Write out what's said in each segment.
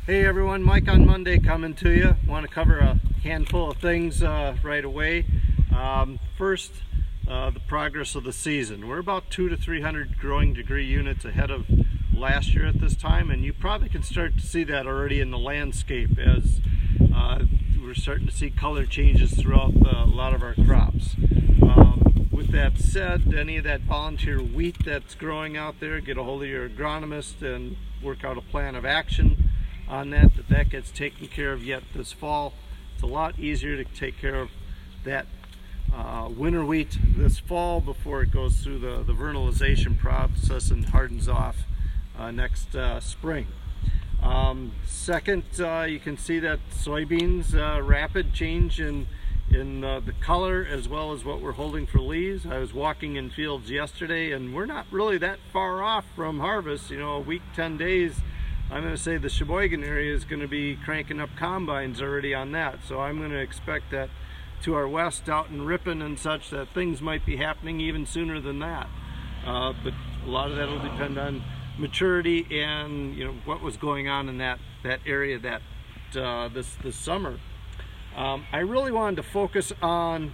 Hey everyone, Mike on Monday coming to you. Want to cover a handful of things right away. First, the progress of the season. We're about 200 to 300 growing degree units ahead of last year at this time, and you probably can start to see that already in the landscape as we're starting to see color changes throughout a lot of our crops. With that said, any of that volunteer wheat that's growing out there, get a hold of your agronomist and work out a plan of action on that gets taken care of yet this fall. It's a lot easier to take care of that winter wheat this fall before it goes through the vernalization process and hardens off next spring. Second, you can see that soybeans rapid change in the color as well as what we're holding for leaves. I was walking in fields yesterday and we're not really that far off from harvest. You know, a week, 10 days, I'm going to say the Sheboygan area is going to be cranking up combines already on that. So I'm going to expect that to our west out in Ripon and such, that things might be happening even sooner than that. But a lot of that will depend on maturity and what was going on in that area this summer. I really wanted to focus on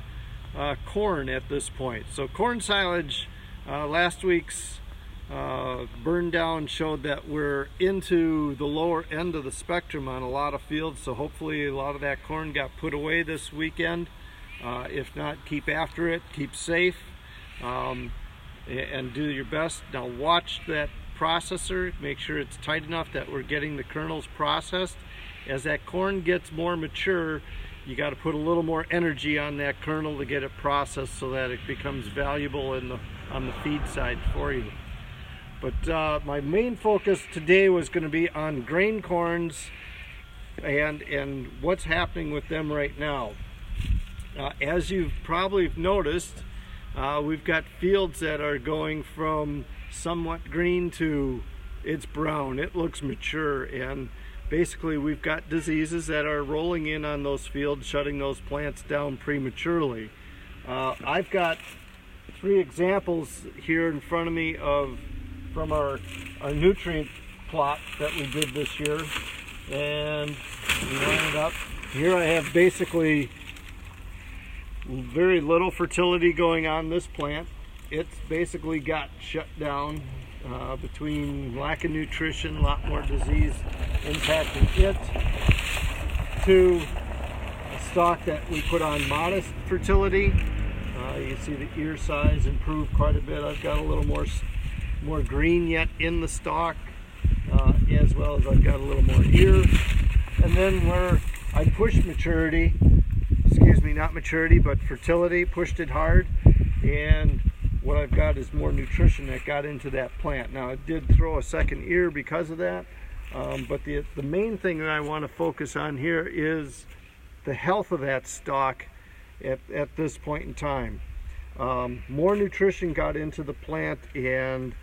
corn at this point. So corn silage, last week's burn down showed that we're into the lower end of the spectrum on a lot of fields, so hopefully a lot of that corn got put away this weekend. If not, keep after it, keep safe, and do your best. Now watch that processor, make sure it's tight enough that we're getting the kernels processed. As that corn gets more mature, you got to put a little more energy on that kernel to get it processed so that it becomes valuable on the feed side for you. But my main focus today was going to be on grain corns and what's happening with them right now. As you've probably noticed, we've got fields that are going from somewhat green to it's brown. It looks mature, and basically we've got diseases that are rolling in on those fields, shutting those plants down prematurely. I've got 3 examples here in front of me from our nutrient plot that we did this year, and we line it up. Here I have basically very little fertility going on this plant. It's basically got shut down between lack of nutrition, a lot more disease impacting it, to a stalk that we put on modest fertility. You can see the ear size improved quite a bit. I've got a little more green yet in the stalk, as well as I've got a little more ear. And then where I pushed maturity, not maturity, but fertility, pushed it hard, and what I've got is more nutrition that got into that plant. Now it did throw a second ear because of that, but the main thing that I want to focus on here is the health of that stalk at this point in time. More nutrition got into the plant, and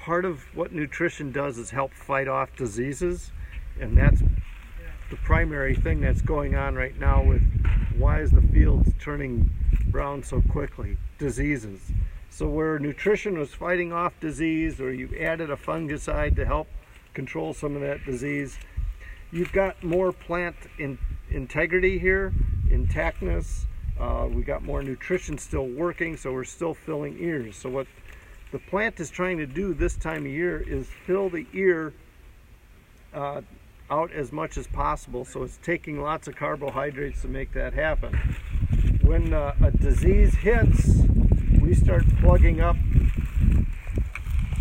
part of what nutrition does is help fight off diseases, and that's the primary thing that's going on right now with why is the fields turning brown so quickly? Diseases. So where nutrition was fighting off disease, or you added a fungicide to help control some of that disease, you've got more plant integrity here, intactness. We got more nutrition still working, so we're still filling ears. So what the plant is trying to do this time of year is fill the ear out as much as possible, so it's taking lots of carbohydrates to make that happen. When a disease hits, we start plugging up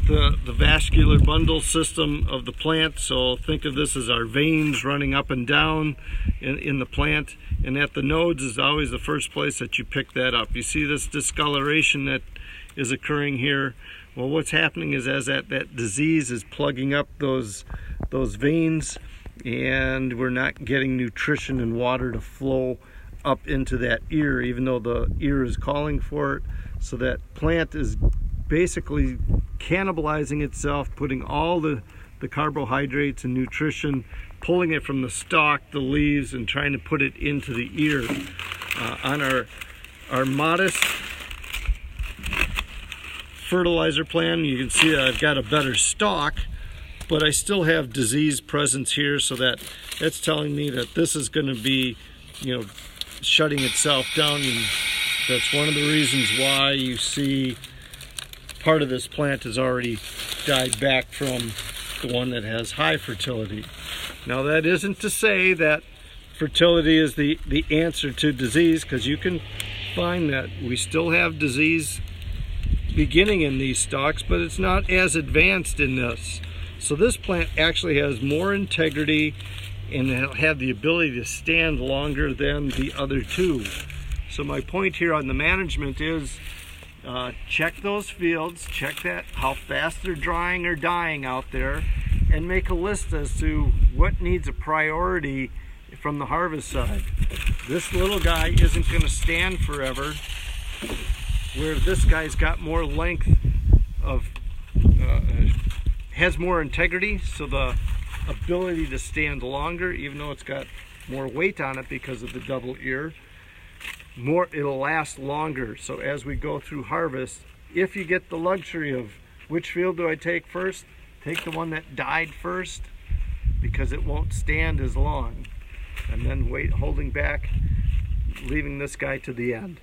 the vascular bundle system of the plant. So think of this as our veins running up and down in the plant, and at the nodes is always the first place that you pick that up. You see this discoloration that is occurring here. Well, what's happening is as that disease is plugging up those veins, and we're not getting nutrition and water to flow up into that ear, even though the ear is calling for it. So that plant is basically cannibalizing itself, putting all the carbohydrates and nutrition, pulling it from the stalk, the leaves, and trying to put it into the ear. On our modest fertilizer plan, you can see that I've got a better stalk, but I still have disease presence here, so that's telling me that this is going to be, shutting itself down, and that's one of the reasons why you see part of this plant has already died back from the one that has high fertility. Now, that isn't to say that fertility is the answer to disease, because you can find that we still have disease beginning in these stalks, but it's not as advanced in this. So this plant actually has more integrity and it'll have the ability to stand longer than the other two. So my point here on the management is check those fields, check that how fast they're drying or dying out there, and make a list as to what needs a priority from the harvest side. This little guy isn't going to stand forever, where this guy's got more length of, has more integrity, so the ability to stand longer, even though it's got more weight on it because of the double ear, it'll last longer. So as we go through harvest, if you get the luxury of which field do I take first, take the one that died first, because it won't stand as long, and then wait, holding back, leaving this guy to the end.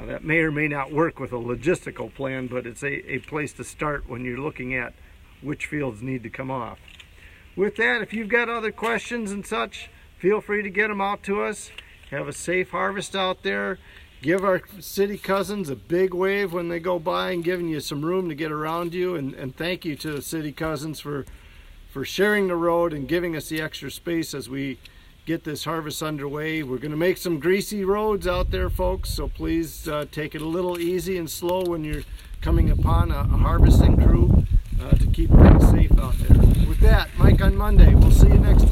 That may or may not work with a logistical plan, but it's a place to start when you're looking at which fields need to come off. With that, if you've got other questions and such, feel free to get them out to us. Have a safe harvest out there. Give our city cousins a big wave when they go by and giving you some room to get around you. And thank you to the city cousins for sharing the road and giving us the extra space as we get this harvest underway. We're going to make some greasy roads out there, folks, so please take it a little easy and slow when you're coming upon a harvesting crew to keep things safe out there. With that, Mike on Monday. We'll see you next